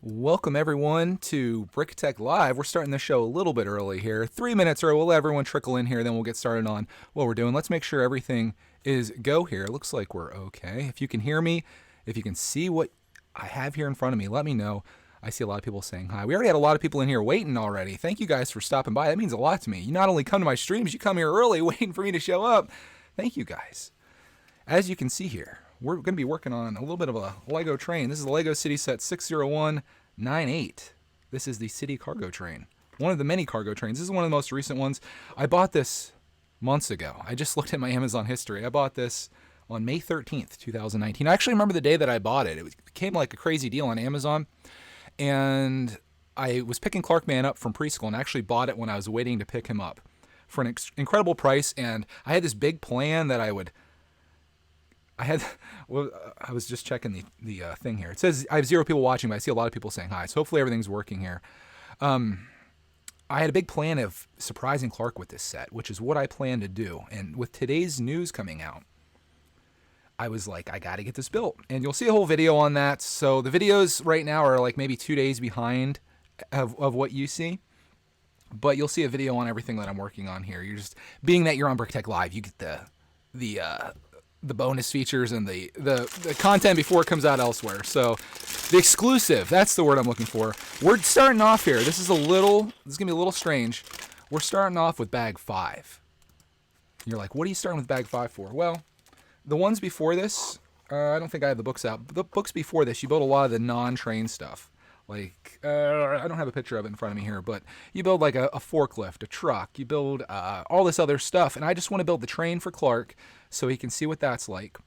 Welcome everyone to Brickitect Live. We're starting the show a little bit early here. 3 minutes early. We'll let everyone trickle in here, then we'll get started on what we're doing. Let's make sure everything is go here. It looks like we're okay. If you can hear me, if you can see what I have here in front of me, let me know. I see a lot of people saying hi. We already had a lot of people in here waiting already. Thank you guys for stopping by. That means a lot to me. You not only come to my streams, you come here early waiting for me to show up. Thank you guys. As you can see here, we're going to be working on a little bit of a Lego train. This is the Lego City Set 60198. This is the City Cargo Train. One of the many cargo trains. This is one of the most recent ones. I bought this months ago. I just looked at my Amazon history. I bought this on May 13th, 2019. I actually remember the day that I bought it. It became like a crazy deal on Amazon. And I was picking Clarkman up from preschool and actually bought it when I was waiting to pick him up for an incredible price. And I had this big plan that I was just checking the thing here. It says I have 0 people watching, but I see a lot of people saying hi. So hopefully everything's working here. I had a big plan of surprising Clark with this set, which is what I plan to do. And with today's news coming out, I was like, I got to get this built. And you'll see a whole video on that. So the videos right now are like maybe 2 days behind of what you see. But you'll see a video on everything that I'm working on here. You're just, being that you're on Brickitect Live, you get the bonus features and the content before it comes out elsewhere. So the exclusive, that's the word I'm looking for. We're starting off here. This is going to be a little strange. We're starting off with bag 5. You're like, what are you starting with bag 5 for? Well, the ones before this, I don't think I have the books out. The books before this, you build a lot of the non-train stuff. Like, I don't have a picture of it in front of me here, but you build like a forklift, a truck, you build all this other stuff. And I just want to build the train for Clark so he can see what that's like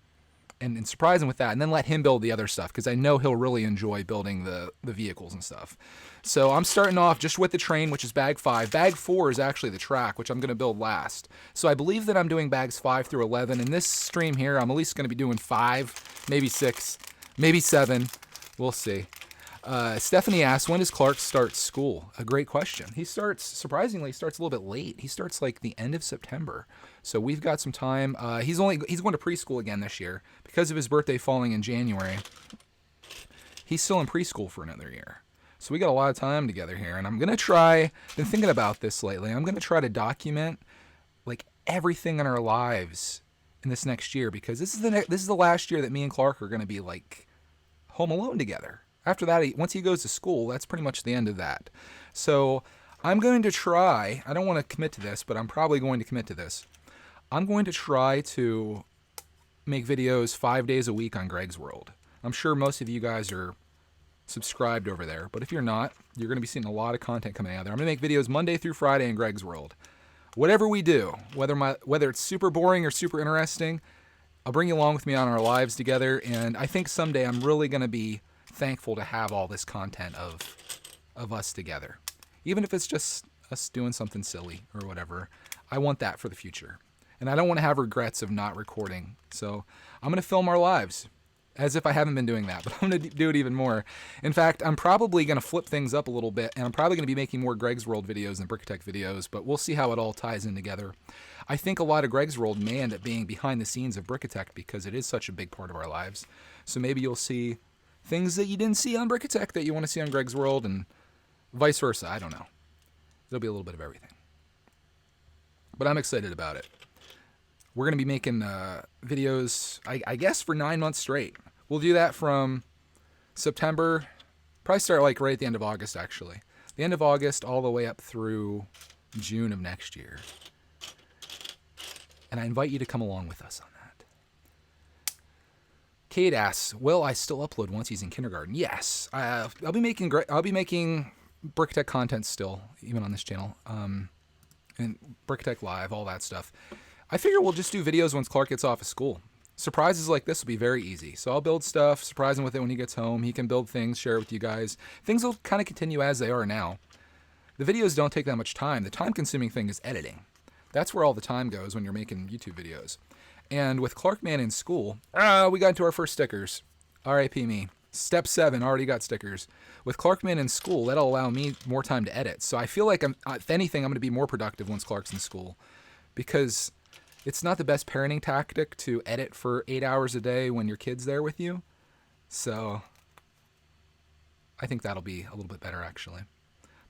and surprise him with that. And then let him build the other stuff because I know he'll really enjoy building the vehicles and stuff. So I'm starting off just with the train, which is bag 5. Bag 4 is actually the track, which I'm going to build last. So I believe that I'm doing bags 5 through 11. In this stream here, I'm at least going to be doing 5, maybe 6, maybe 7. We'll see. Stephanie asks, when does Clark start school? A great question. Surprisingly, starts a little bit late. He starts like the end of September. So we've got some time. He's going to preschool again this year because of his birthday falling in January. He's still in preschool for another year. So we got a lot of time together here. And I'm going to try, been thinking about this lately. I'm going to try to document like everything in our lives in this next year because this is the last year that me and Clark are going to be like home alone together. After that, once he goes to school, that's pretty much the end of that. So I'm going to try, I don't want to commit to this, but I'm probably going to commit to this. I'm going to try to make videos 5 days a week on Greg's World. I'm sure most of you guys are subscribed over there, but if you're not, you're going to be seeing a lot of content coming out there. I'm going to make videos Monday through Friday in Greg's World. Whatever we do, whether it's super boring or super interesting, I'll bring you along with me on our lives together, and I think someday I'm really going to be thankful to have all this content of us together. Even if it's just us doing something silly or whatever, I want that for the future. And I don't want to have regrets of not recording. So I'm going to film our lives as if I haven't been doing that, but I'm going to do it even more. In fact, I'm probably going to flip things up a little bit, and I'm probably going to be making more Greg's World videos than Brickitect videos, but we'll see how it all ties in together. I think a lot of Greg's World may end up being behind the scenes of Brickitect because it is such a big part of our lives. So maybe you'll see things that you didn't see on Brickitect that you want to see on Greg's World, and vice versa. I don't know. It'll be a little bit of everything. But I'm excited about it. We're going to be making videos, I guess, for 9 months straight. We'll do that from September, probably start like right at the end of August, actually. The end of August all the way up through June of next year. And I invite you to come along with us on that. Kate asks, will I still upload once he's in kindergarten? Yes. I'll be making Brickitect content still, even on this channel. And Brickitect Live, all that stuff. I figure we'll just do videos once Clark gets off of school. Surprises like this will be very easy. So I'll build stuff, surprise him with it when he gets home. He can build things, share it with you guys. Things will kind of continue as they are now. The videos don't take that much time. The time-consuming thing is editing. That's where all the time goes when you're making YouTube videos. And with Clarkman in school, we got into our first stickers. R.I.P. me. Step 7, already got stickers. With Clarkman in school, that'll allow me more time to edit. So I feel like, if anything, I'm going to be more productive once Clark's in school. Because it's not the best parenting tactic to edit for 8 hours a day when your kid's there with you. So I think that'll be a little bit better, actually.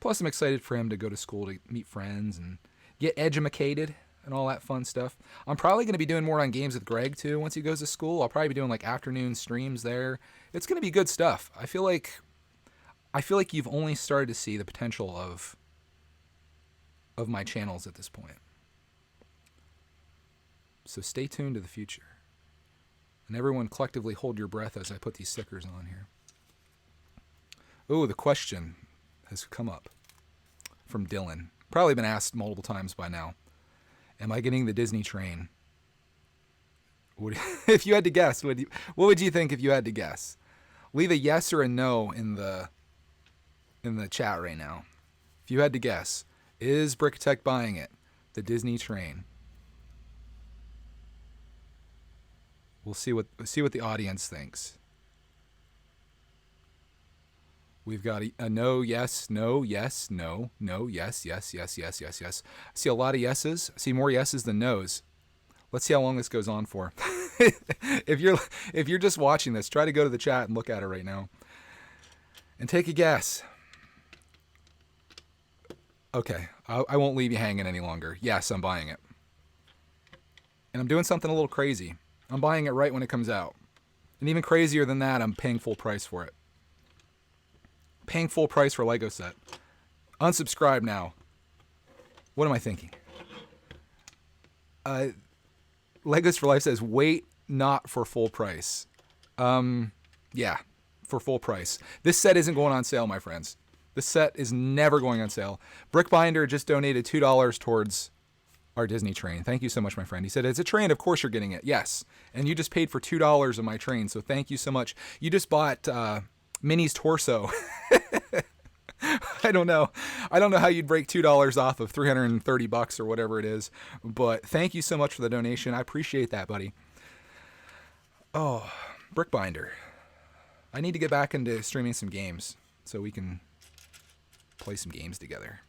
Plus, I'm excited for him to go to school to meet friends and get edumacated and all that fun stuff. I'm probably going to be doing more on Games with Greg, too, once he goes to school. I'll probably be doing, like, afternoon streams there. It's going to be good stuff. I feel like you've only started to see the potential of my channels at this point. So stay tuned to the future. And everyone collectively hold your breath as I put these stickers on here. Oh, the question has come up from Dylan. Probably been asked multiple times by now. Am I getting the Disney train? If you had to guess, what would you think if you had to guess? Leave a yes or a no in the chat right now. If you had to guess, is Brickitect buying it? The Disney train. We'll see what the audience thinks. We've got a no, yes, no, yes, no, no, yes, yes, yes, yes, yes, yes. I see a lot of yeses. I see more yeses than nos. Let's see how long this goes on for. If you're just watching this, try to go to the chat and look at it right now. And take a guess. Okay, I won't leave you hanging any longer. Yes, I'm buying it. And I'm doing something a little crazy. I'm buying it right when it comes out. And even crazier than that, I'm paying full price for it. Paying full price for a Lego set. Unsubscribe now. What am I thinking? Legos for Life says, wait, not for full price. Yeah, for full price. This set isn't going on sale, my friends. This set is never going on sale. Brickbinder just donated $2 towards our Disney train. Thank you so much, my friend. He said, it's a train, of course you're getting it. Yes. And you just paid for $2 of my train, so thank you so much. You just bought Minnie's torso. I don't know how you'd break $2 off of $330 or whatever it is, but thank you so much for the donation. I appreciate that, buddy. Oh, Brickbinder. I need to get back into streaming some games so we can play some games together.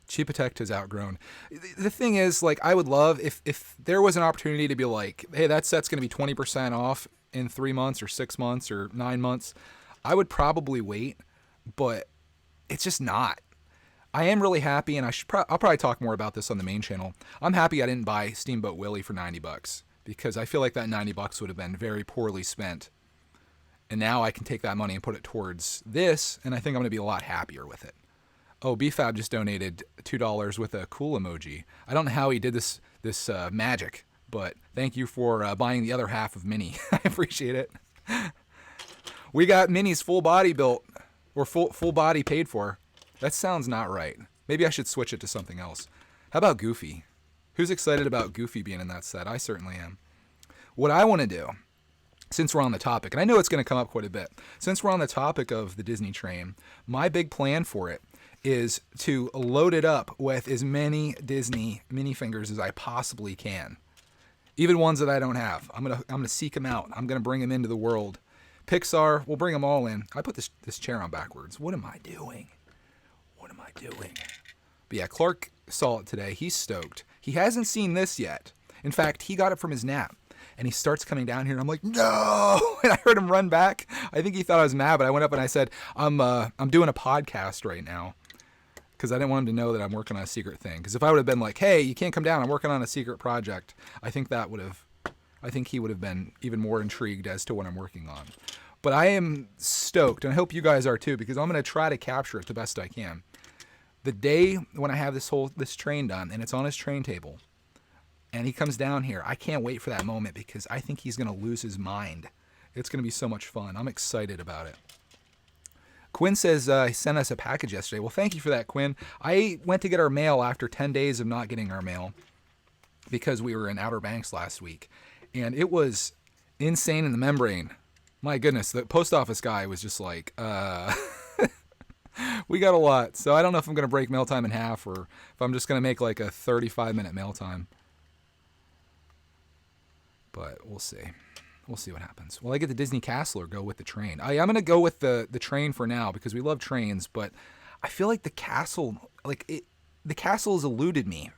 Cheapitect has outgrown. The thing is, like, I would love if there was an opportunity to be like, hey, that set's going to be 20% off in 3 months or 6 months or 9 months. I would probably wait, but it's just not. I am really happy, and I'll probably talk more about this on the main channel. I'm happy I didn't buy Steamboat Willie for $90 because I feel like that $90 would have been very poorly spent. And now I can take that money and put it towards this, and I think I'm going to be a lot happier with it. Oh, BFAB just donated $2 with a cool emoji. I don't know how he did this magic, but thank you for buying the other half of Minnie. I appreciate it. We got Minnie's full body built, or full body paid for. That sounds not right. Maybe I should switch it to something else. How about Goofy? Who's excited about Goofy being in that set? I certainly am. What I want to do, since we're on the topic, and I know it's going to come up quite a bit, since we're on the topic of the Disney train, my big plan for it is to load it up with as many Disney minifingers as I possibly can. Even ones that I don't have. I'm gonna seek them out. I'm gonna bring them into the world. Pixar, we'll bring them all in. I put this chair on backwards. What am I doing? What am I doing? But yeah, Clark saw it today. He's stoked. He hasn't seen this yet. In fact, he got it from his nap. And he starts coming down here, and I'm like, no! And I heard him run back. I think he thought I was mad, but I went up and I said, I'm doing a podcast right now. Because I didn't want him to know that I'm working on a secret thing. Because if I would have been like, hey, you can't come down, I'm working on a secret project, I think he would have been even more intrigued as to what I'm working on. But I am stoked, and I hope you guys are too, because I'm going to try to capture it the best I can. The day when I have this train done, and it's on his train table, and he comes down here, I can't wait for that moment, because I think he's going to lose his mind. It's going to be so much fun. I'm excited about it. Quinn says he sent us a package yesterday. Well, thank you for that, Quinn. I went to get our mail after 10 days of not getting our mail because we were in Outer Banks last week. And it was insane in the membrane. My goodness, the post office guy was just like, we got a lot. So I don't know if I'm going to break mail time in half or if I'm just going to make like a 35-minute mail time. But we'll see. We'll see what happens. Will I get the Disney Castle or go with the train? I'm going to go with the train for now because we love trains, but I feel like the castle, the castle has eluded me.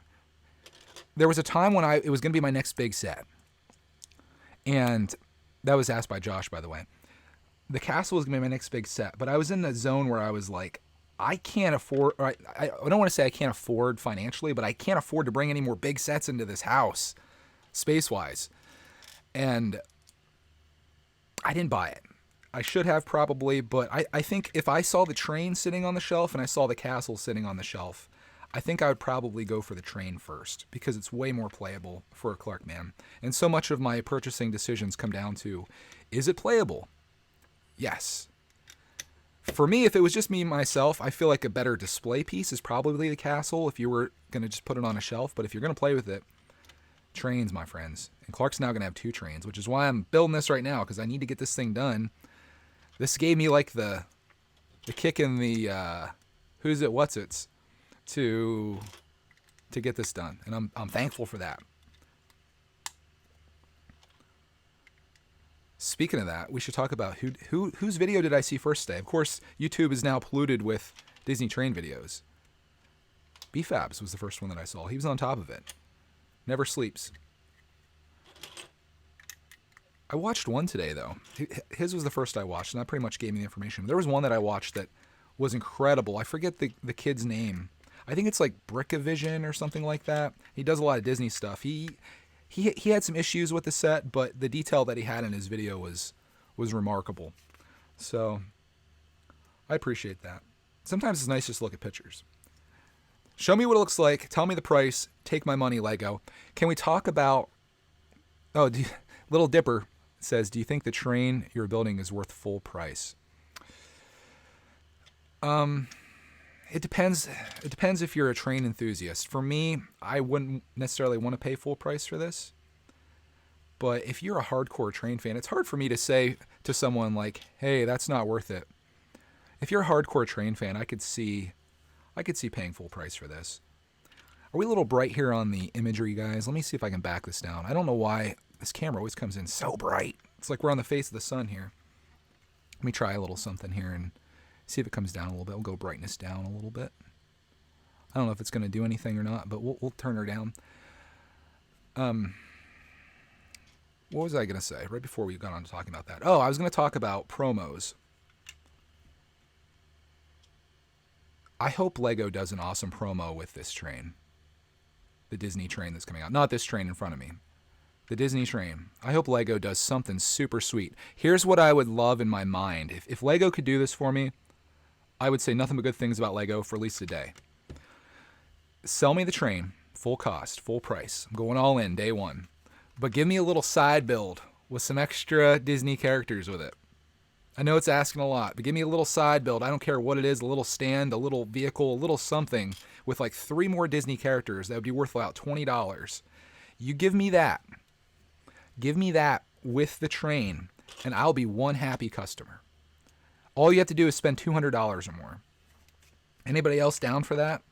There was a time when it was going to be my next big set. And that was asked by Josh, by the way. the castle was going to be my next big set, but I was in the zone where I was like, I can't afford, or I don't want to say I can't afford financially, but I can't afford to bring any more big sets into this house, space-wise. And I didn't buy it. I should have probably, but I think if I saw the train sitting on the shelf and I saw the castle sitting on the shelf, I think I would probably go for the train first because it's way more playable for a Clark man. And so much of my purchasing decisions come down to, is it playable? Yes. For me, if it was just me myself, I feel like a better display piece is probably the castle if you were going to just put it on a shelf. But if you're going to play with it, trains, my friends. And Clark's now going to have 2 trains, which is why I'm building this right now because I need to get this thing done. This gave me like the kick in the who's it, what's it's to get this done, and I'm thankful for that. Speaking of that, we should talk about whose video did I see first today. Of course, YouTube is now polluted with Disney train videos. BFabs was the first one that I saw. He was on top of it. Never sleeps. I watched one today, though. His was the first I watched, and that pretty much gave me the information. There was one that I watched that was incredible. I forget the kid's name. I think it's like Brickivision or something like that. He does a lot of Disney stuff. He had some issues with the set, but the detail that he had in his video was remarkable. So I appreciate that. Sometimes it's nice just to look at pictures. Show me what it looks like. Tell me the price. Take my money, Lego. Can we talk about... Oh, Little Dipper says, do you think the train you're building is worth full price? It depends. It depends if you're a train enthusiast. For me, I wouldn't necessarily want to pay full price for this. But if you're a hardcore train fan, it's hard for me to say to someone like, hey, that's not worth it. If you're a hardcore train fan, I could see paying full price for this. Are we a little bright here on the imagery, guys? Let me see if I can back this down. I don't know why this camera always comes in so bright. It's like we're on the face of the sun here. Let me try a little something here and see if it comes down a little bit. We'll go brightness down a little bit. I don't know if it's going to do anything or not, but we'll turn her down. What was I going to say right before we got on to talking about that? Oh, I was going to talk about promos. I hope Lego does an awesome promo with this train. The Disney train that's coming out. Not this train in front of me. The Disney train. I hope Lego does something super sweet. Here's what I would love in my mind. If Lego could do this for me, I would say nothing but good things about Lego for at least a day. Sell me the train, full cost, full price. I'm going all in, day one. But give me a little side build with some extra Disney characters with it. I know it's asking a lot, but give me a little side build. I don't care what it is, a little stand, a little vehicle, a little something with like 3 more Disney characters that would be worth about $20. You give me that. Give me that with the train, and I'll be one happy customer. All you have to do is spend $200 or more. Anybody else down for that?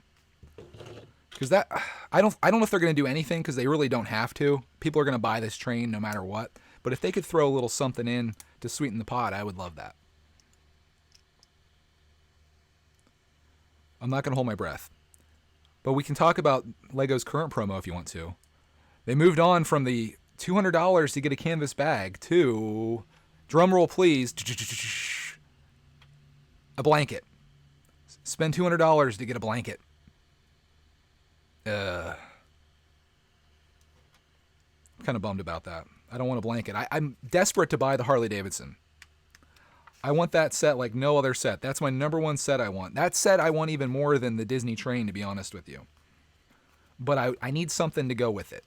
Because that, I don't know if they're going to do anything because they really don't have to. People are going to buy this train no matter what. But if they could throw a little something in to sweeten the pot, I would love that. I'm not going to hold my breath. But we can talk about Lego's current promo if you want to. They moved on from the $200 to get a canvas bag to, drumroll please, a blanket. Spend $200 to get a blanket. I'm kind of bummed about that. I don't want a blanket. I'm desperate to buy the Harley Davidson. I want that set like no other set. That's my number one set I want. That set I want even more than the Disney train, to be honest with you. But I need something to go with it.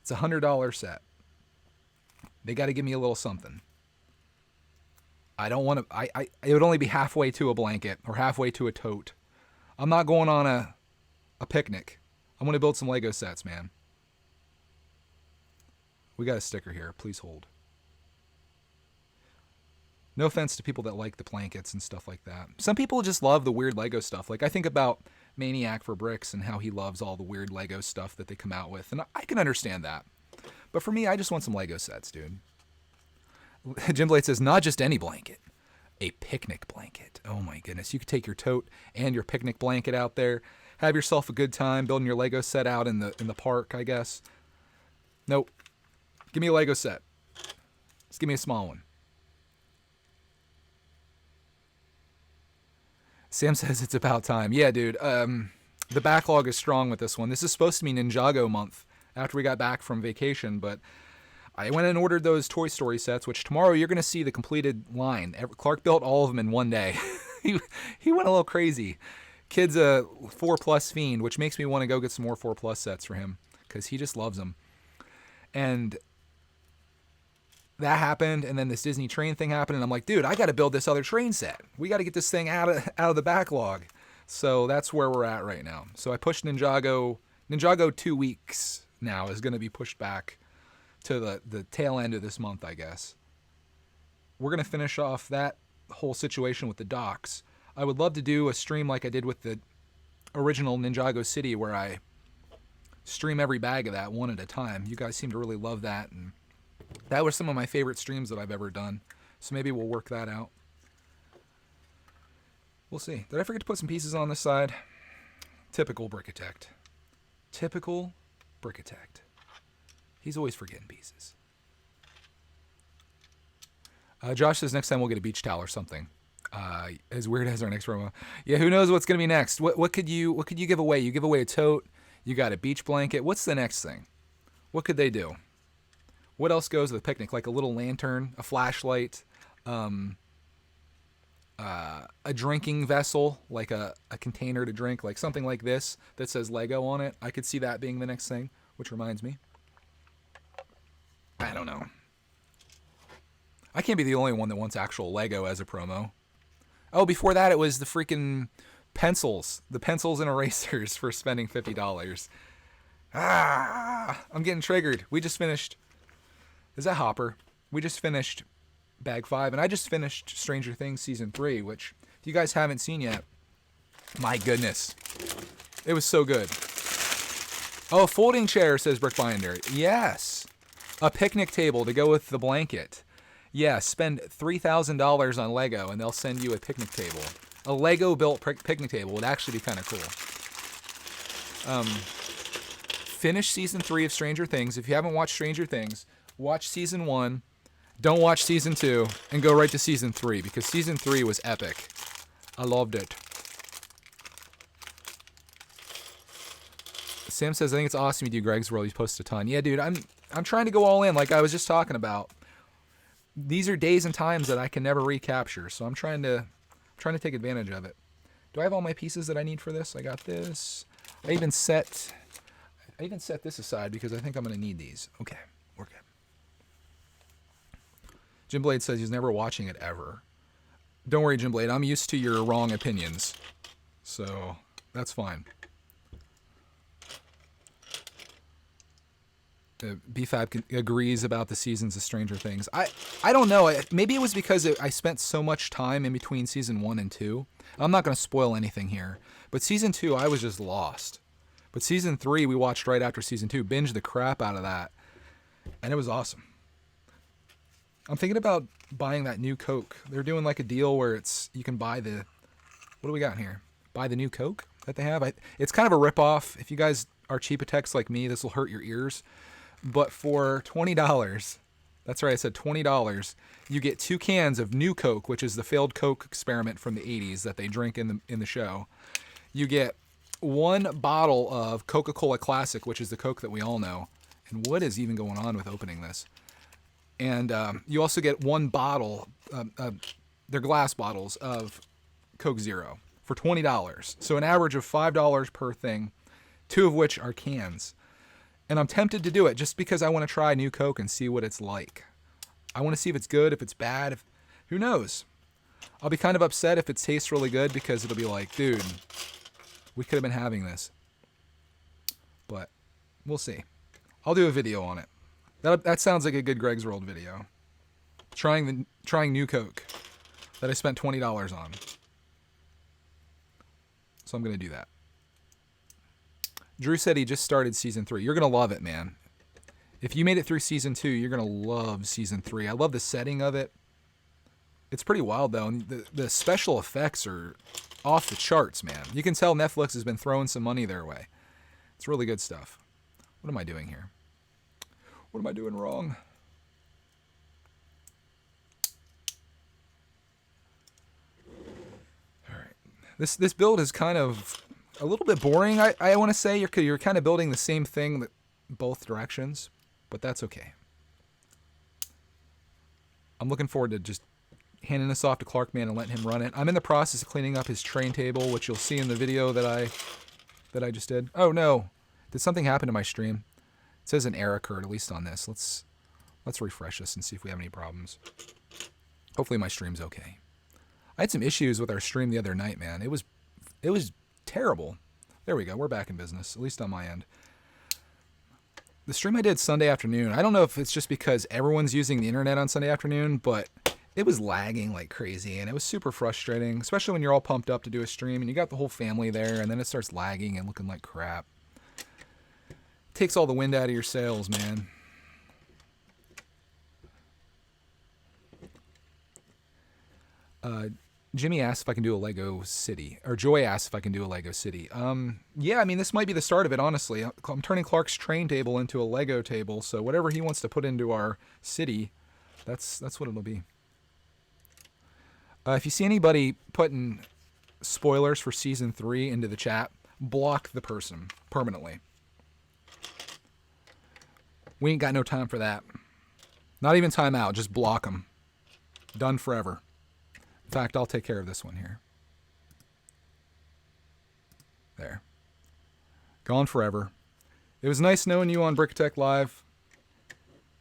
It's a $100 set. They got to give me a little something. I don't want to... it would only be halfway to a blanket or halfway to a tote. I'm not going on a picnic. I want to build some Lego sets, man. We got a sticker here. Please hold. No offense to people that like the blankets and stuff like that. Some people just love the weird Lego stuff. Like I think about Maniac for Bricks and how he loves all the weird Lego stuff that they come out with. And I can understand that. But for me, I just want some Lego sets, dude. Jim Blade says, not just any blanket. A picnic blanket. Oh my goodness. You could take your tote and your picnic blanket out there. Have yourself a good time building your Lego set out in the park, I guess. Nope. Give me a Lego set. Just give me a small one. Sam says it's about time. Yeah, dude. The backlog is strong with this one. This is supposed to be Ninjago month after we got back from vacation, but I went and ordered those Toy Story sets, which tomorrow you're going to see the completed line. Clark built all of them in one day. he went a little crazy. Kid's a 4+ fiend, which makes me want to go get some more 4+ sets for him because he just loves them. And that happened, and then this Disney train thing happened, and I'm like, dude, I got to build this other train set. We got to get this thing out of the backlog. So that's where we're at right now. So I pushed Ninjago. Ninjago 2 weeks now is going to be pushed back to the tail end of this month, I guess. We're going to finish off that whole situation with the docks. I would love to do a stream like I did with the original Ninjago City where I stream every bag of that one at a time. You guys seem to really love that, and that was some of my favorite streams that I've ever done. So maybe we'll work that out. We'll see. Did I forget to put some pieces on this side? Typical brickitect. Typical brickitect. He's always forgetting pieces. Josh says next time we'll get a beach towel or something. As weird as our next promo. Yeah, who knows what's gonna be next? What could you give away? You give away a tote. You got a beach blanket. What's the next thing? What could they do? What else goes with a picnic? Like a little lantern, a flashlight, a drinking vessel, like a container to drink, like something like this that says Lego on it. I could see that being the next thing, which reminds me. I don't know. I can't be the only one that wants actual Lego as a promo. Oh, before that it was the freaking pencils. The pencils and erasers for spending $50. I'm getting triggered. We just finished... Is that Hopper? We just finished Bag 5, and I just finished Stranger Things Season 3, which, if you guys haven't seen yet, my goodness. It was so good. Oh, folding chair, says Brick Binder. Yes. A picnic table to go with the blanket. Yeah, spend $3,000 on Lego, and they'll send you a picnic table. A Lego-built picnic table would actually be kind of cool. Finish Season 3 of Stranger Things. If you haven't watched Stranger Things, watch Season 1, don't watch Season 2, and go right to Season 3, because Season 3 was epic. I loved it. Sam says, I think it's awesome you do Greg's World. He's posted a ton. Yeah, dude, I'm trying to go all in, like I was just talking about. These are days and times that I can never recapture, so I'm trying to take advantage of it. Do I have all my pieces that I need for this? I got this. I even set this aside because I think I'm going to need these. Okay, we're good. Jim Blade says he's never watching it ever. Don't worry, Jim Blade. I'm used to your wrong opinions, so that's fine. BFAB agrees about the seasons of Stranger Things. I don't know. Maybe it was because I spent so much time in between Season 1 and 2. I'm not going to spoil anything here. But Season 2, I was just lost. But Season 3, we watched right after Season 2. Binged the crap out of that. And it was awesome. I'm thinking about buying that new Coke. They're doing like a deal where you can buy the... What do we got here? Buy the new Coke that they have. It's kind of a ripoff. If you guys are cheapitecs like me, this will hurt your ears. But for $20, that's right, I said $20, you get 2 cans of New Coke, which is the failed Coke experiment from the 80s that they drink in the show. You get 1 bottle of Coca-Cola Classic, which is the Coke that we all know. And what is even going on with opening this? And you also get 1 bottle, they're glass bottles of Coke Zero for $20. So an average of $5 per thing, 2 of which are cans. And I'm tempted to do it just because I want to try New Coke and see what it's like. I want to see if it's good, if it's bad. Who knows? I'll be kind of upset if it tastes really good because it'll be like, dude, we could have been having this. But we'll see. I'll do a video on it. That sounds like a good Greg's World video. Trying New Coke that I spent $20 on. So I'm going to do that. Drew said he just started Season 3. You're going to love it, man. If you made it through Season 2, you're going to love Season 3. I love the setting of it. It's pretty wild, though. And the special effects are off the charts, man. You can tell Netflix has been throwing some money their way. It's really good stuff. What am I doing here? What am I doing wrong? This build is kind of a little bit boring. I want to say you're kind of building the same thing that both directions, but that's okay. I'm looking forward to just handing this off to Clark Man and letting him run it. I'm in the process of cleaning up his train table, which you'll see in the video that I just did. Oh no, did something happen to my stream? It says an error occurred, at least on this. Let's refresh this and see if we have any problems. Hopefully my stream's okay. I had some issues with our stream the other night, man. It was terrible. There we go. We're back in business, at least on my end. The stream I did Sunday afternoon, I don't know if it's just because everyone's using the internet on Sunday afternoon, but it was lagging like crazy, and it was super frustrating, especially when you're all pumped up to do a stream, and you got the whole family there, and then it starts lagging and looking like crap. Takes all the wind out of your sails, man. Jimmy asked if I can do a Lego city, or Joy asked if I can do a Lego city. Yeah, I mean, this might be the start of it, honestly. I'm turning Clark's train table into a Lego table, so whatever he wants to put into our city, that's what it'll be. If you see anybody putting spoilers for Season 3 into the chat, block the person permanently. We ain't got no time for that. Not even time out, just block them. Done forever. In fact, I'll take care of this one here. There. Gone forever. It was nice knowing you on Brickitect Live.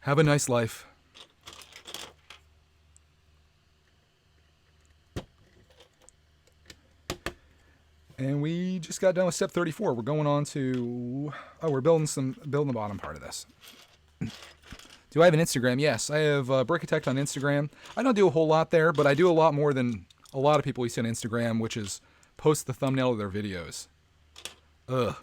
Have a nice life. And we just got done with step 34. We're going on to... Oh, we're building the bottom part of this. Do I have an Instagram? Yes, I have brickitect on Instagram. I don't do a whole lot there, but I do a lot more than a lot of people you see on Instagram, which is post the thumbnail of their videos. Ugh.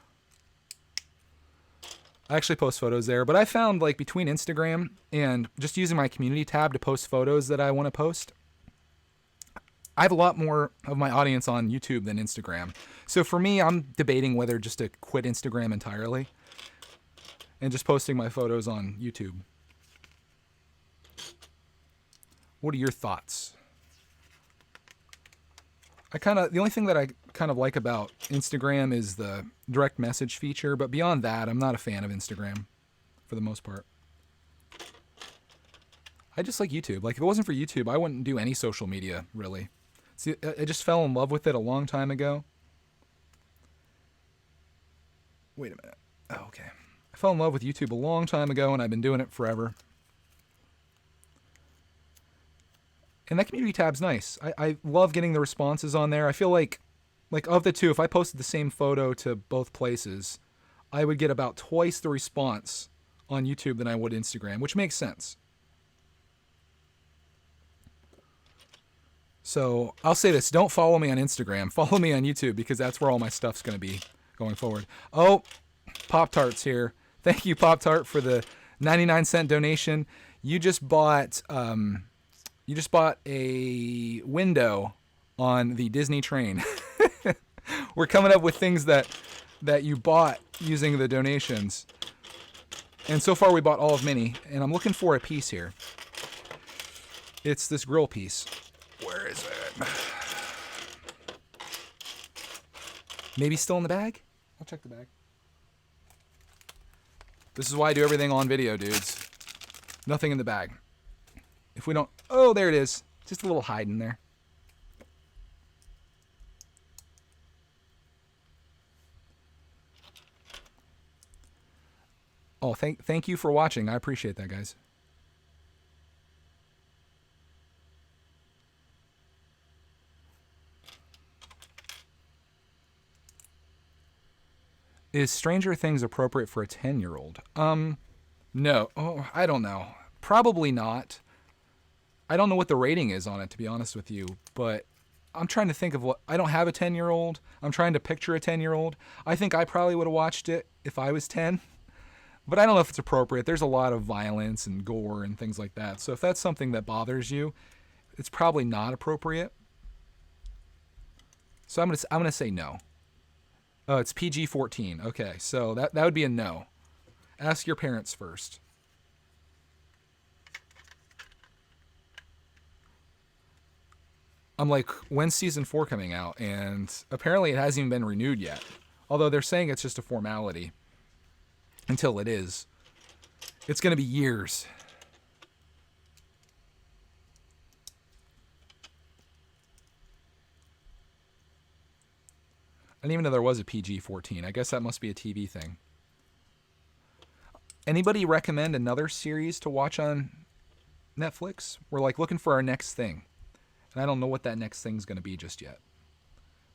I actually post photos there, but I found like between Instagram and just using my community tab to post photos that I want to post, I have a lot more of my audience on YouTube than Instagram. So for me, I'm debating whether just to quit Instagram entirely and just posting my photos on YouTube. What are your thoughts? The only thing that I kind of like about Instagram is the direct message feature, but beyond that, I'm not a fan of Instagram for the most part. I just like YouTube. Like if it wasn't for YouTube, I wouldn't do any social media, really. See, I just fell in love with it a long time ago. Wait a minute. Oh, okay. I fell in love with YouTube a long time ago, and I've been doing it forever. And that community tab's nice. I love getting the responses on there. I feel like of the two, if I posted the same photo to both places, I would get about twice the response on YouTube than I would Instagram, which makes sense. So I'll say this, don't follow me on Instagram. Follow me on YouTube because that's where all my stuff's going to be going forward. Oh, Pop-Tart's here. Thank you, Pop-Tart, for the 99-cent donation. You just bought a window on the Disney train. We're coming up with things that you bought using the donations. And so far we bought all of Minnie, and I'm looking for a piece here. It's this grill piece. Where is it? Maybe still in the bag? I'll check the bag. This is why I do everything on video, dudes. Nothing in the bag. If we don't... Oh, there it is. Just a little hide in there. Oh, thank you for watching. I appreciate that, guys. Is Stranger Things appropriate for a 10-year-old? No. Oh, I don't know. Probably not. I don't know what the rating is on it, to be honest with you, but I'm trying to think of what... I don't have a 10-year-old. I'm trying to picture a 10-year-old. I think I probably would have watched it if I was 10, but I don't know if it's appropriate. There's a lot of violence and gore and things like that, so if that's something that bothers you, it's probably not appropriate. So I'm gonna say no. Oh, it's PG-14. Okay, so that would be a no. Ask your parents first. I'm like, when's season 4 coming out? And apparently it hasn't even been renewed yet. Although they're saying it's just a formality until it is. It's going to be years. I didn't even know there was a PG-14. I guess that must be a TV thing. Anybody recommend another series to watch on Netflix? We're like looking for our next thing. And I don't know what that next thing's going to be just yet.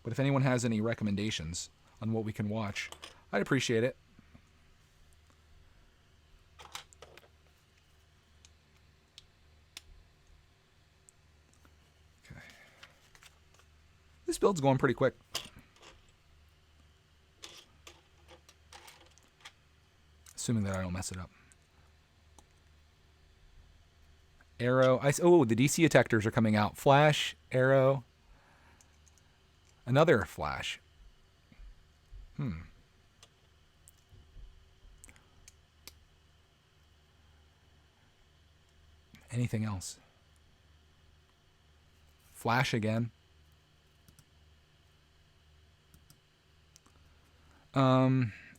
But if anyone has any recommendations on what we can watch, I'd appreciate it. Okay. This build's going pretty quick. Assuming that I don't mess it up. Arrow. Oh, the DC detectors are coming out. Flash, Arrow. Another Flash. Anything else? Flash again.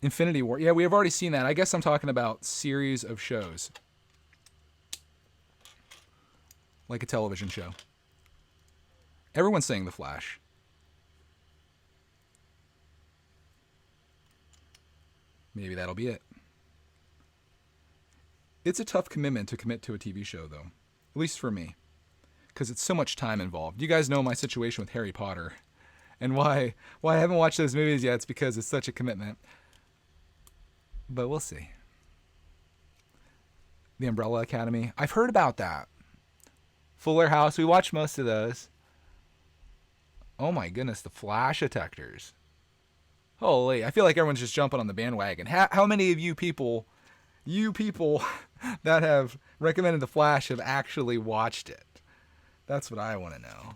Infinity War. Yeah, we have already seen that. I guess I'm talking about series of shows. Like a television show. Everyone's saying The Flash. Maybe that'll be it. It's a tough commitment to commit to a TV show, though. At least for me. Because it's so much time involved. You guys know my situation with Harry Potter. And why I haven't watched those movies yet. It's because it's such a commitment. But we'll see. The Umbrella Academy. I've heard about that. Fuller House. We watched most of those. Oh my goodness. The Flash detectors. Holy. I feel like everyone's just jumping on the bandwagon. How many of you people that have recommended The Flash have actually watched it? That's what I want to know.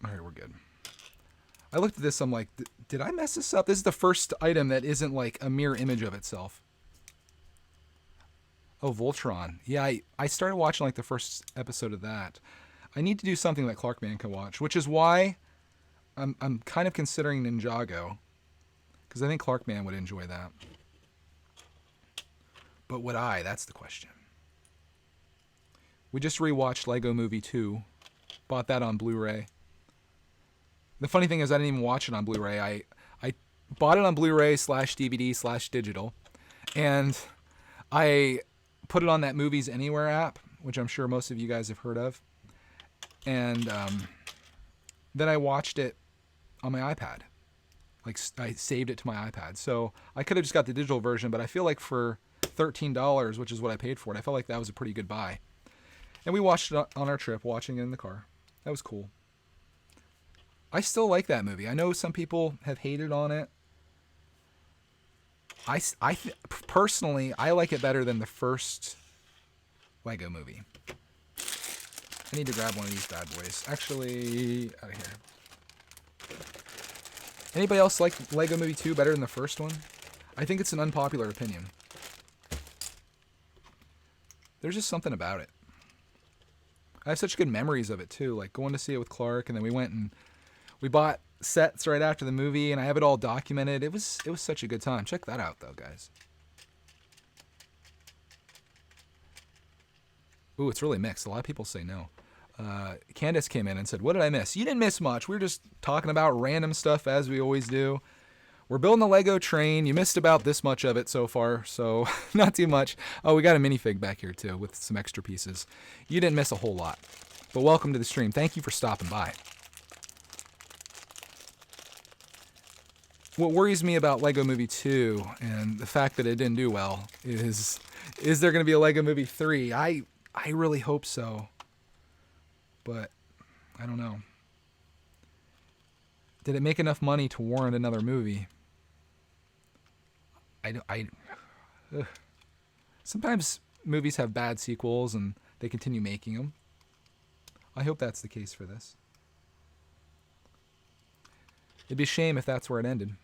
All right, we're good. I looked at this, I'm like, did I mess this up? This is the first item that isn't like a mirror image of itself. Oh, Voltron. Yeah, I started watching like the first episode of that. I need to do something that Clarkman can watch, which is why I'm kind of considering Ninjago. Because I think Clarkman would enjoy that. But would I? That's the question. We just rewatched Lego Movie 2. Bought that on Blu-ray. The funny thing is I didn't even watch it on Blu-ray. I bought it on Blu-ray /DVD /digital. And I put it on that Movies Anywhere app, which I'm sure most of you guys have heard of. And then I watched it on my iPad. Like, I saved it to my iPad. So I could have just got the digital version, but I feel like for $13, which is what I paid for it, I felt like that was a pretty good buy. And we watched it on our trip, watching it in the car. That was cool. I still like that movie. I know some people have hated on it. Personally, I like it better than the first Lego movie. I need to grab one of these bad boys. Actually, out of here. Anybody else like Lego Movie 2 better than the first one? I think it's an unpopular opinion. There's just something about it. I have such good memories of it too, like going to see it with Clark, and then we went and we bought sets right after the movie, and I have it all documented. It was such a good time. Check that out though, guys. Ooh, it's really mixed. A lot of people say no. Candace came in and said, what did I miss? You didn't miss much. We were just talking about random stuff as we always do. We're building the Lego train. You missed about this much of it so far, so not too much. Oh, we got a minifig back here too with some extra pieces. You didn't miss a whole lot. But welcome to the stream. Thank you for stopping by. What worries me about Lego Movie 2 and the fact that it didn't do well is there going to be a Lego Movie 3? I really hope so. But I don't know. Did it make enough money to warrant another movie? Sometimes movies have bad sequels and they continue making them. I hope that's the case for this. It'd be a shame if that's where it ended.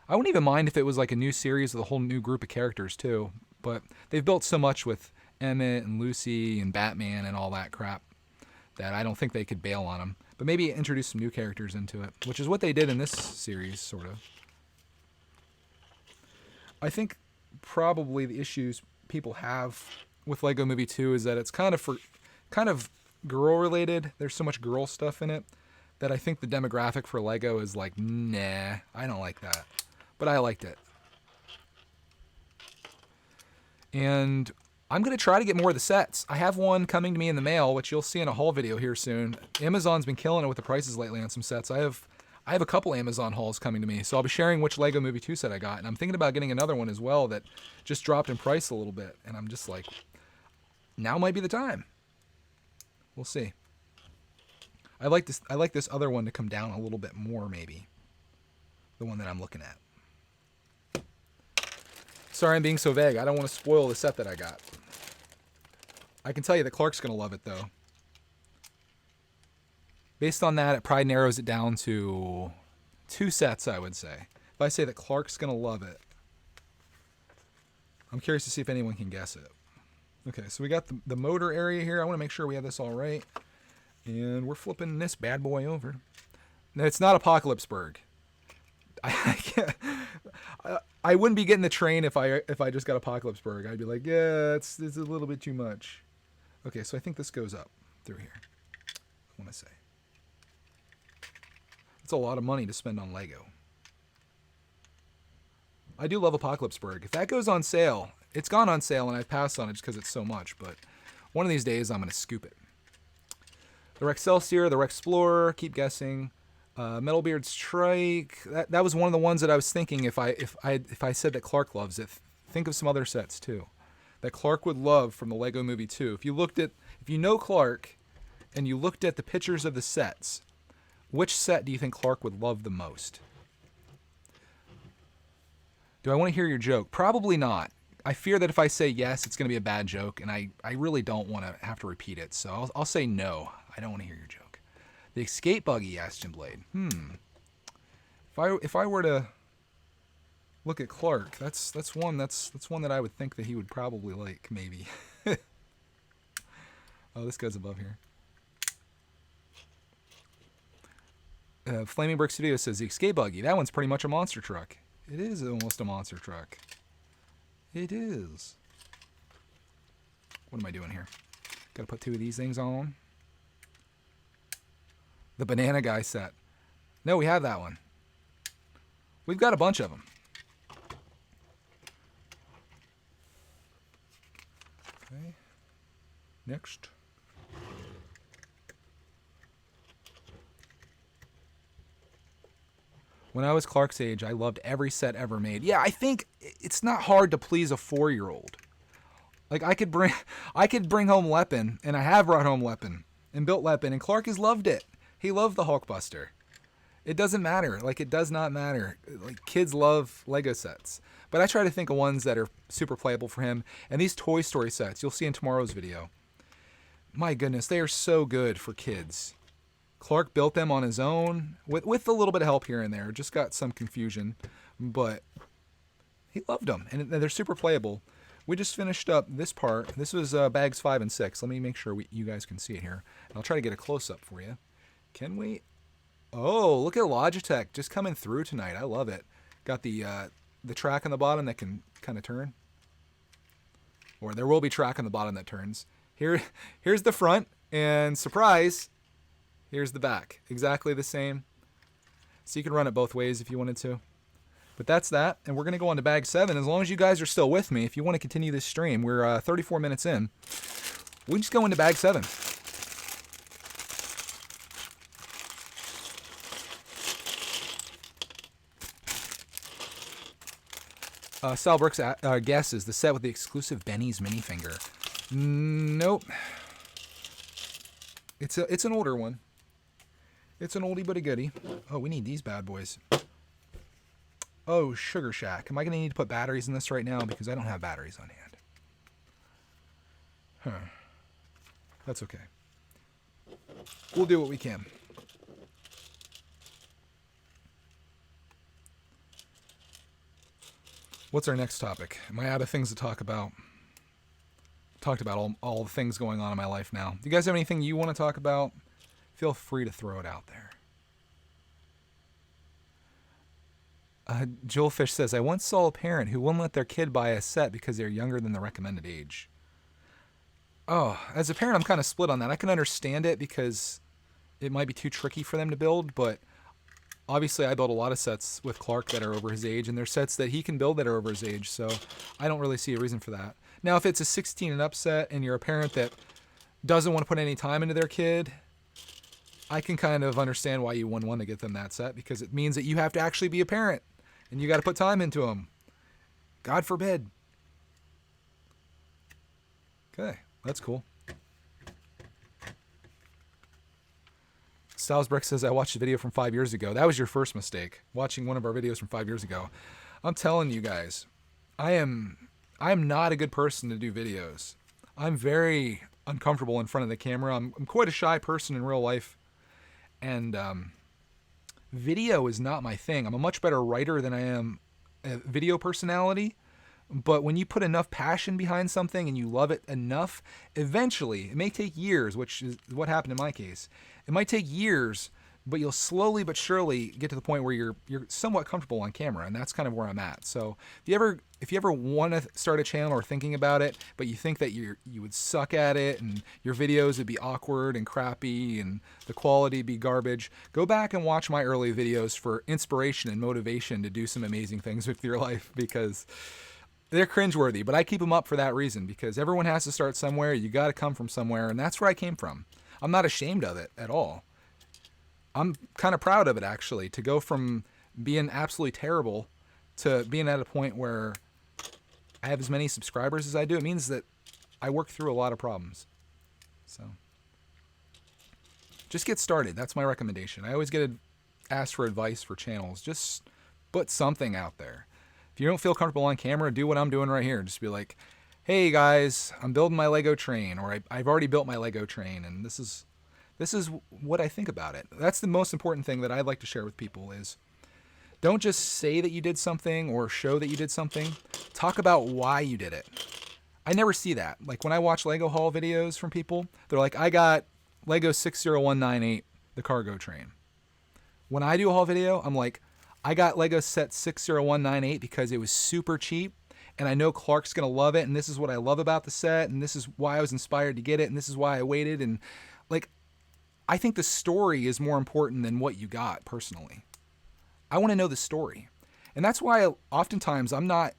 I wouldn't even mind if it was like a new series with a whole new group of characters too, but they've built so much with Emmett and Lucy and Batman and all that crap that I don't think they could bail on them. But maybe introduce some new characters into it, which is what they did in this series, sort of. I think probably the issues people have with Lego Movie 2 is that it's kind of girl related. There's so much girl stuff in it that I think the demographic for Lego is like, nah, I don't like that. But I liked it. And I'm going to try to get more of the sets. I have one coming to me in the mail, which you'll see in a haul video here soon. Amazon's been killing it with the prices lately on some sets. I have a couple Amazon hauls coming to me, so I'll be sharing which Lego Movie 2 set I got. And I'm thinking about getting another one as well that just dropped in price a little bit. And I'm just like, now might be the time. We'll see. I like this other one to come down a little bit more, maybe. The one that I'm looking at. Sorry I'm being so vague. I don't want to spoil the set that I got. I can tell you that Clark's going to love it, though. Based on that, it probably narrows it down to 2 sets, I would say. If I say that Clark's going to love it, I'm curious to see if anyone can guess it. Okay, so we got the motor area here. I want to make sure we have this all right. And we're flipping this bad boy over. No, it's not Apocalypseburg. I wouldn't be getting the train if I just got Apocalypseburg. I'd be like, yeah, it's a little bit too much. Okay, so I think this goes up through here. I want to say. It's a lot of money to spend on Lego. I do love Apocalypseburg. If that goes on sale, it's gone on sale and I've passed on it just because it's so much, but one of these days I'm going to scoop it. The Rexcelsior, the Rexplorer, keep guessing. Metalbeard's Trike. That was one of the ones that I was thinking if I said that Clark loves it. Think of some other sets too that Clark would love from the Lego Movie 2. If you know Clark and you looked at the pictures of the sets, which set do you think Clark would love the most? Do I want to hear your joke? Probably not. I fear that if I say yes, it's going to be a bad joke, and I really don't want to have to repeat it. So I'll say no. I don't want to hear your joke. The escape buggy, asked Jim Blade. If I were to look at Clark, that's one that I would think that he would probably like, maybe. Oh, this guy's above here. Flaming Brick Studio says the escape buggy. That one's pretty much a monster truck. It is almost a monster truck. It is. What am I doing here? Got to put 2 of these things on. The Banana Guy set. No, we have that one. We've got a bunch of them. Okay. Next. When I was Clark's age, I loved every set ever made. Yeah, I think it's not hard to please a 4-year-old. Like I could bring home Lepin, and I have brought home Lepin and built Lepin, and Clark has loved it. He loved the Hulkbuster. It doesn't matter. Like it does not matter. Like kids love Lego sets. But I try to think of ones that are super playable for him. And these Toy Story sets, you'll see in tomorrow's video. My goodness, they are so good for kids. Clark built them on his own with a little bit of help here and there. Just got some confusion, but he loved them, and they're super playable. We just finished up this part. This was bags 5 and 6. Let me make sure you guys can see it here. And I'll try to get a close-up for you. Can we? Oh, look at Logitech just coming through tonight. I love it. Got the track on the bottom that can kind of turn. Or there will be track on the bottom that turns. Here's the front, and surprise, here's the back. Exactly the same. So you can run it both ways if you wanted to. But that's that, and we're going to go on to bag 7. As long as you guys are still with me, if you want to continue this stream, we're 34 minutes in. We just go into bag 7. Sal Brooks guesses the set with the exclusive Benny's minifinger. Nope. It's an older one. It's an oldie but a goodie. Oh, we need these bad boys. Oh, Sugar Shack. Am I going to need to put batteries in this right now? Because I don't have batteries on hand. Huh. That's okay. We'll do what we can. What's our next topic? Am I out of things to talk about? Talked about all the things going on in my life now. Do you guys have anything you want to talk about? Feel free to throw it out there. Jewelfish says, I once saw a parent who wouldn't let their kid buy a set because they're younger than the recommended age. Oh, as a parent, I'm kind of split on that. I can understand it because it might be too tricky for them to build, but obviously I build a lot of sets with Clark that are over his age, and there's sets that he can build that are over his age, so I don't really see a reason for that. Now, if it's a 16 and up set and you're a parent that doesn't want to put any time into their kid, I can kind of understand why you wouldn't want to get them that set, because it means that you have to actually be a parent and you got to put time into them. God forbid. Okay, that's cool. Stylesbrick says, I watched a video from 5 years ago. That was your first mistake, watching one of our videos from 5 years ago. I'm telling you guys, I am not a good person to do videos. I'm very uncomfortable in front of the camera. I'm quite a shy person in real life. And video is not my thing. I'm a much better writer than I am a video personality. But when you put enough passion behind something and you love it enough, eventually, it may take years, which is what happened in my case. It might take years, but you'll slowly but surely get to the point where you're somewhat comfortable on camera, and that's kind of where I'm at. So if you ever want to start a channel or thinking about it, but you think that you would suck at it and your videos would be awkward and crappy and the quality be garbage, go back and watch my early videos for inspiration and motivation to do some amazing things with your life, because they're cringeworthy, but I keep them up for that reason, because everyone has to start somewhere. You got to come from somewhere, and that's where I came from. I'm not ashamed of it at all. I'm kind of proud of it, actually, to go from being absolutely terrible to being at a point where I have as many subscribers as I do. It means that I work through a lot of problems. So just get started. That's my recommendation. I always get asked for advice for channels. Just put something out there. If you don't feel comfortable on camera, do what I'm doing right here. Just be like, hey guys, I'm building my Lego train, or I've already built my Lego train, and this is what I think about it. That's the most important thing that I'd like to share with people is, don't just say that you did something or show that you did something. Talk about why you did it. I never see that. Like when I watch Lego haul videos from people, they're like, I got Lego 60198, the cargo train. When I do a haul video, I'm like, I got Lego set 60198 because it was super cheap, and I know Clark's going to love it, and this is what I love about the set, and this is why I was inspired to get it, and this is why I waited. And like, I think the story is more important than what you got, personally. I want to know the story. And that's why oftentimes I'm not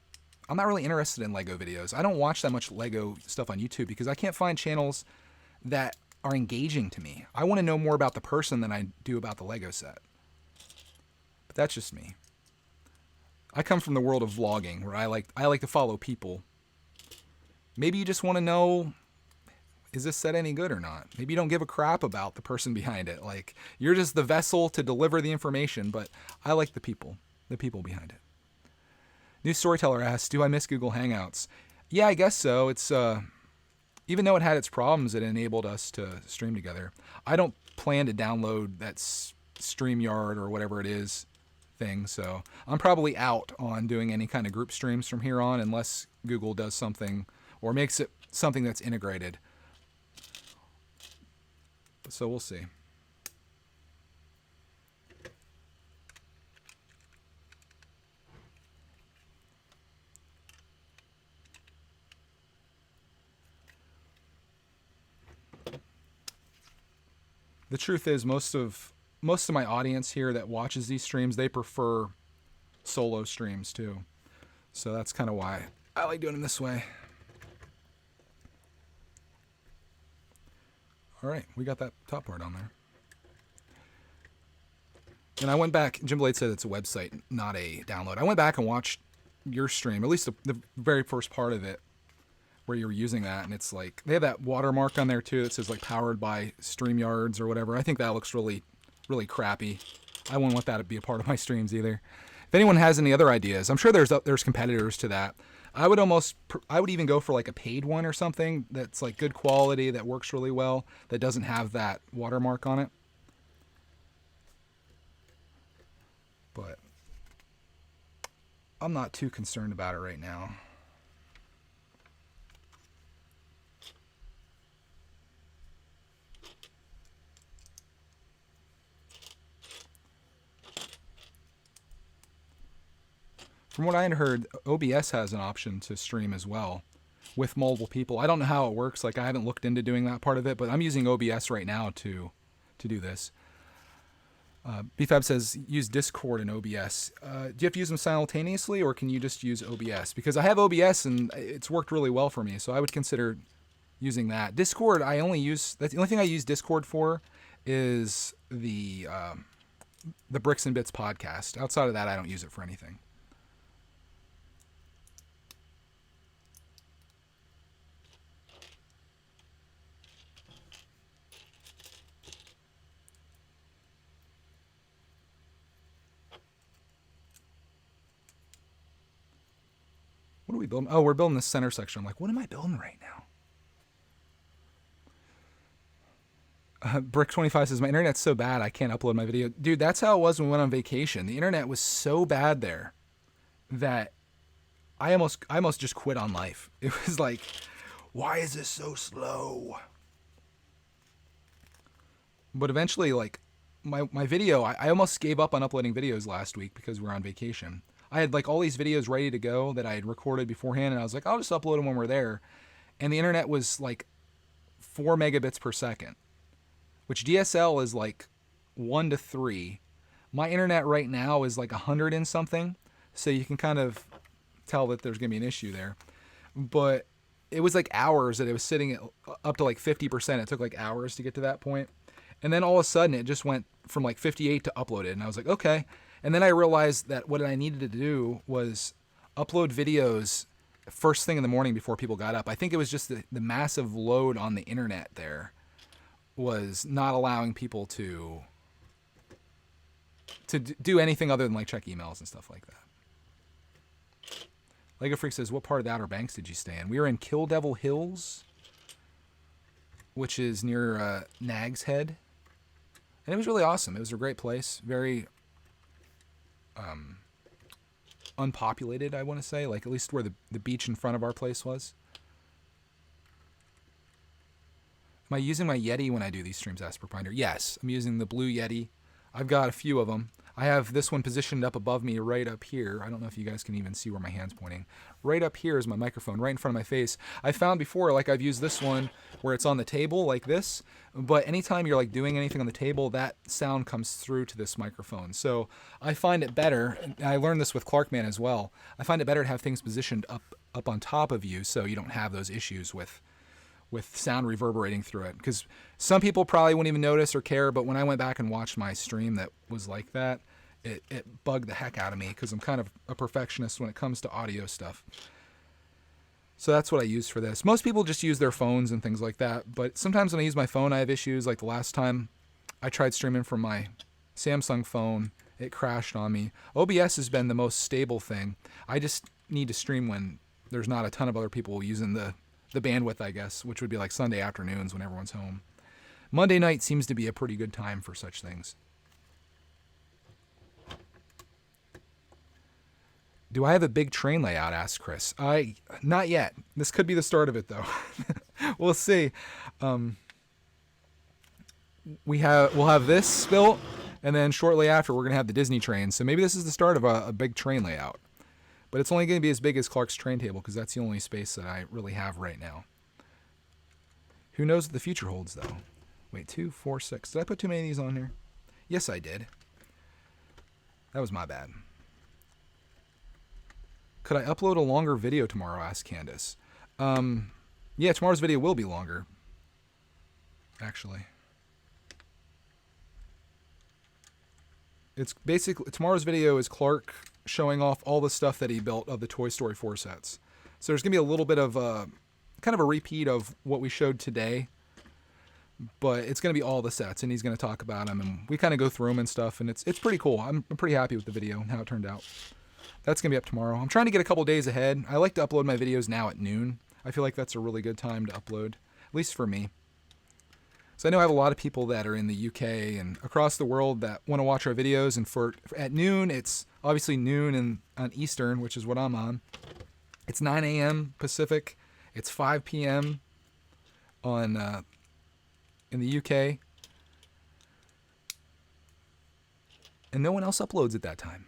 really interested in Lego videos. I don't watch that much Lego stuff on YouTube because I can't find channels that are engaging to me. I want to know more about the person than I do about the Lego set. But that's just me. I come from the world of vlogging, where I like to follow people. Maybe you just want to know, is this set any good or not? Maybe you don't give a crap about the person behind it. Like, you're just the vessel to deliver the information, but I like the people behind it. New Storyteller asks, do I miss Google Hangouts? Yeah, I guess so. It's even though it had its problems, it enabled us to stream together. I don't plan to download that StreamYard or whatever it is thing, so I'm probably out on doing any kind of group streams from here on, unless Google does something or makes it something that's integrated. So we'll see. The truth is, most of my audience here that watches these streams, they prefer solo streams too. So that's kind of why I like doing them this way. All right, we got that top part on there. And I went back, Jim Blade said it's a website, not a download. I went back and watched your stream, at least the very first part of it, where you were using that, and it's like, they have that watermark on there too that says like powered by StreamYards or whatever. I think that looks really, really crappy. I wouldn't want that to be a part of my streams either. If anyone has any other ideas, I'm sure there's competitors to that. I would even go for like a paid one or something that's like good quality, that works really well, that doesn't have that watermark on it. But I'm not too concerned about it right now. From what I had heard, OBS has an option to stream as well with multiple people. I don't know how it works. Like, I haven't looked into doing that part of it, but I'm using OBS right now to do this. BFAB says use Discord and OBS. Do you have to use them simultaneously, or can you just use OBS? Because I have OBS and it's worked really well for me, so I would consider using that. Discord, the only thing I use Discord for is the Bricks and Bits podcast. Outside of that, I don't use it for anything. What are we building? Oh, we're building this center section. I'm like, what am I building right now? Brick25 says, my internet's so bad I can't upload my video. Dude, that's how it was when we went on vacation. The internet was so bad there that I almost just quit on life. It was like, why is this so slow? But eventually, like, my video, I almost gave up on uploading videos last week because we were on vacation. I had like all these videos ready to go that I had recorded beforehand, and I was like, I'll just upload them when we're there. And the internet was like 4 megabits per second, which DSL is like 1 to 3. My internet right now is like 100 and something, so you can kind of tell that there's gonna be an issue there. But it was like hours that it was sitting at up to like 50%. It took like hours to get to that point. And then all of a sudden it just went from like 58 to uploaded, and I was like, okay. And then I realized that what I needed to do was upload videos first thing in the morning before people got up. I think it was just the massive load on the internet there was not allowing people to do anything other than like check emails and stuff like that. Lego Freak says, what part of the Outer Banks did you stay in? We were in Kill Devil Hills, which is near Nag's Head. And it was really awesome. It was a great place. Very unpopulated, I want to say, like at least where the beach in front of our place was. Am I using my Yeti when I do these streams, Asper Pinder? Yes, I'm using the Blue Yeti. I've got a few of them. I have this one positioned up above me right up here. I don't know if you guys can even see where my hand's pointing. Right up here is my microphone, right in front of my face. I found before, like I've used this one where it's on the table like this, but anytime you're like doing anything on the table, that sound comes through to this microphone. So I find it better, and I learned this with Clarkman as well, I find it better to have things positioned up on top of you so you don't have those issues with sound reverberating through it. Because some people probably wouldn't even notice or care, but when I went back and watched my stream that was like that, it bugged the heck out of me because I'm kind of a perfectionist when it comes to audio stuff. So that's what I use for this. Most people just use their phones and things like that, but sometimes when I use my phone, I have issues. Like the last time I tried streaming from my Samsung phone, it crashed on me. OBS has been the most stable thing. I just need to stream when there's not a ton of other people using the bandwidth, I guess, which would be like Sunday afternoons when everyone's home. Monday night seems to be a pretty good time for such things. Do I have a big train layout? Asked Chris. Not yet. This could be the start of it, though. We'll see. We'll have this built, and then shortly after, we're gonna have the Disney train. So maybe this is the start of a big train layout. But it's only going to be as big as Clark's train table because that's the only space that I really have right now. Who knows what the future holds, though? Wait, 2, 4, 6. Did I put too many of these on here? Yes, I did. That was my bad. Could I upload a longer video tomorrow? Asked Candace. Yeah, tomorrow's video will be longer, actually. It's basically, tomorrow's video is Clark showing off all the stuff that he built of the Toy Story 4 sets. So there's going to be a little bit of kind of a repeat of what we showed today, but it's going to be all the sets, and he's going to talk about them, and we kind of go through them and stuff, and it's pretty cool. I'm pretty happy with the video and how it turned out. That's going to be up tomorrow. I'm trying to get a couple days ahead. I like to upload my videos now at noon. I feel like that's a really good time to upload, at least for me. So I know I have a lot of people that are in the UK and across the world that want to watch our videos, and at noon it's obviously noon on Eastern, which is what I'm on. It's 9 a.m. Pacific. It's 5 p.m. on in the UK. And no one else uploads at that time.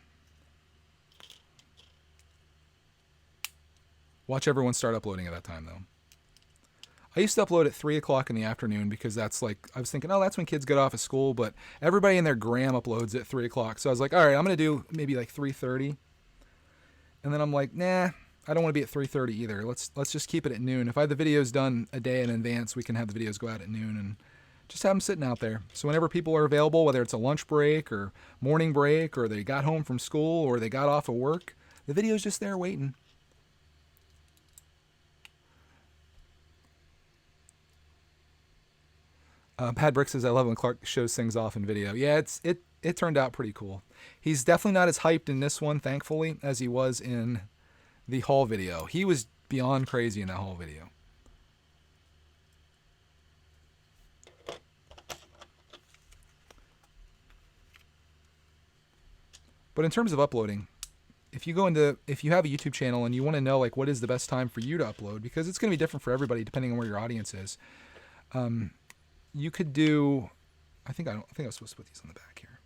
Watch everyone start uploading at that time, though. I used to upload at 3 o'clock in the afternoon because that's like, I was thinking, oh, that's when kids get off of school, but everybody and their gram uploads at 3 o'clock. So I was like, all right, I'm going to do maybe like 3:30. And then I'm like, nah, I don't want to be at 3:30 either. Let's just keep it at noon. If I have the videos done a day in advance, we can have the videos go out at noon and just have them sitting out there. So whenever people are available, whether it's a lunch break or morning break, or they got home from school or they got off of work, the video's just there waiting. Pat Brick says, I love when Clark shows things off in video. Yeah, it turned out pretty cool. He's definitely not as hyped in this one, thankfully, as he was in the haul video. He was beyond crazy in that haul video. But in terms of uploading, if you have a YouTube channel and you want to know like what is the best time for you to upload, because it's going to be different for everybody depending on where your audience is. You could do, I think I was supposed to put these on the back here.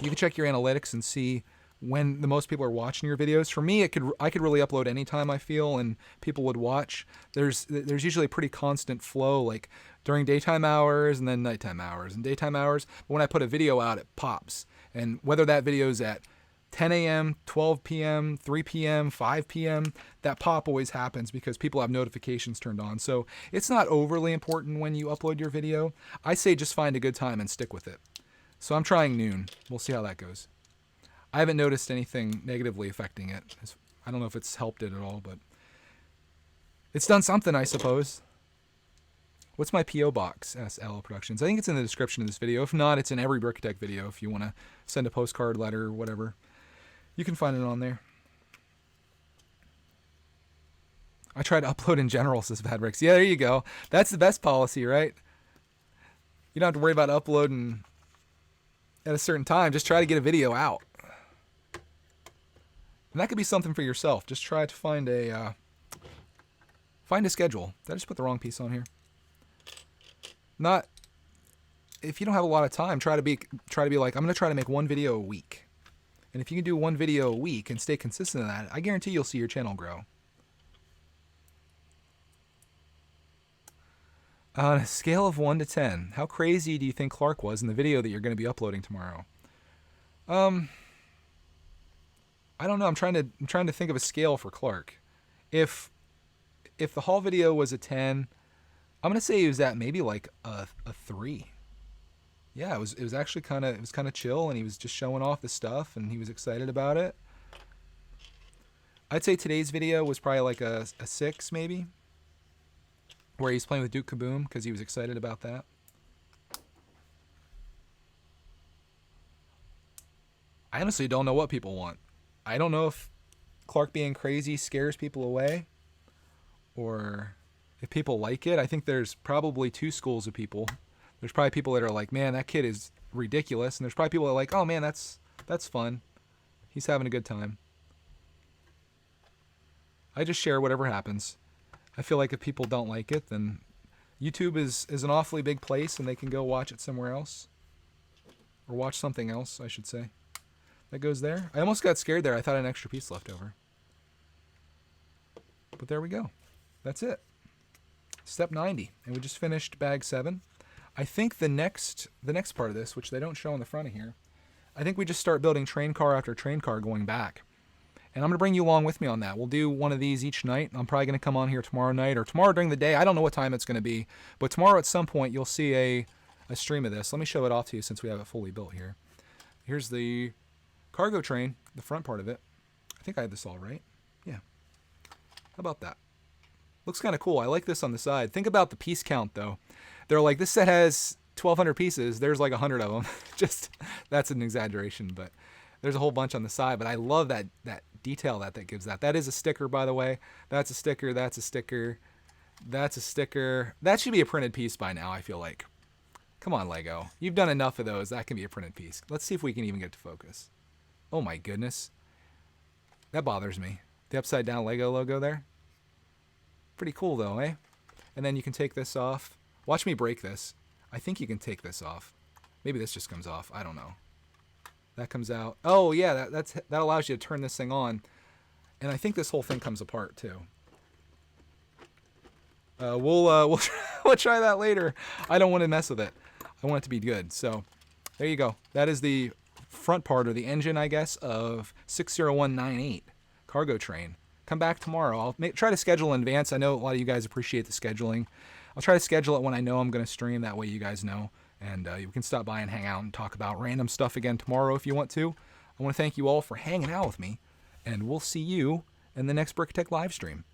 You can check your analytics and see when the most people are watching your videos. For me, I could really upload anytime I feel and people would watch. There's usually a pretty constant flow, like during daytime hours and then nighttime hours and daytime hours. But when I put a video out, it pops. And whether that video's at 10 a.m., 12 p.m., 3 p.m., 5 p.m., that pop always happens because people have notifications turned on. So it's not overly important when you upload your video. I say just find a good time and stick with it. So I'm trying noon. We'll see how that goes. I haven't noticed anything negatively affecting it. I don't know if it's helped it at all, but it's done something, I suppose. What's my P.O. box? SL Productions. I think it's in the description of this video. If not, it's in every brickitect video if you want to send a postcard, letter, or whatever. You can find it on there. I try to upload in general, says Bad Bricks. Yeah, there you go. That's the best policy, right? You don't have to worry about uploading at a certain time. Just try to get a video out. And that could be something for yourself. Just try to find a schedule. Did I just put the wrong piece on here? Not, if you don't have a lot of time, try to be like, I'm going to try to make one video a week. And if you can do one video a week and stay consistent in that, I guarantee you'll see your channel grow. On a scale of 1 to 10, how crazy do you think Clark was in the video that you're going to be uploading tomorrow? I don't know. I'm trying to think of a scale for Clark. If the haul video was a 10, I'm going to say he was at maybe like a 3. Yeah, it was actually kind of chill, and he was just showing off the stuff, and he was excited about it. I'd say today's video was probably like a 6 maybe, where he's playing with Duke Kaboom because he was excited about that. I honestly don't know what people want. I don't know if Clark being crazy scares people away, or if people like it. I think there's probably two schools of people. There's probably people that are like, man, that kid is ridiculous. And there's probably people that are like, oh man, that's fun. He's having a good time. I just share whatever happens. I feel like if people don't like it, then YouTube is an awfully big place and they can go watch it somewhere else. Or watch something else, I should say. That goes there. I almost got scared there. I thought I had an extra piece left over. But there we go. That's it. Step 90. And we just finished bag 7. I think the next part of this, which they don't show on the front of here, I think we just start building train car after train car going back. And I'm going to bring you along with me on that. We'll do one of these each night. I'm probably going to come on here tomorrow night or tomorrow during the day. I don't know what time it's going to be. But tomorrow at some point you'll see a stream of this. Let me show it off to you since we have it fully built here. Here's the cargo train, the front part of it. I think I had this all right. Yeah. How about that? Looks kind of cool. I like this on the side. Think about the piece count, though. They're like, this set has 1,200 pieces. There's like 100 of them. Just, that's an exaggeration, but there's a whole bunch on the side. But I love that detail that gives that. That is a sticker, by the way. That's a sticker. That's a sticker. That's a sticker. That should be a printed piece by now, I feel like. Come on, Lego. You've done enough of those. That can be a printed piece. Let's see if we can even get to focus. Oh my goodness. That bothers me. The upside down Lego logo there. Pretty cool though, eh? And then you can take this off. Watch me break this. I think you can take this off. Maybe this just comes off. I don't know. That comes out. Oh yeah, that allows you to turn this thing on. And I think this whole thing comes apart too. We'll try that later. I don't want to mess with it. I want it to be good. So there you go. That is the front part, or the engine, I guess, of 60198 cargo train. Come back tomorrow. I'll try to schedule in advance. I know a lot of you guys appreciate the scheduling. I'll try to schedule it when I know I'm going to stream. That way you guys know. And you can stop by and hang out and talk about random stuff again tomorrow if you want to. I want to thank you all for hanging out with me. And we'll see you in the next Brickitect live stream.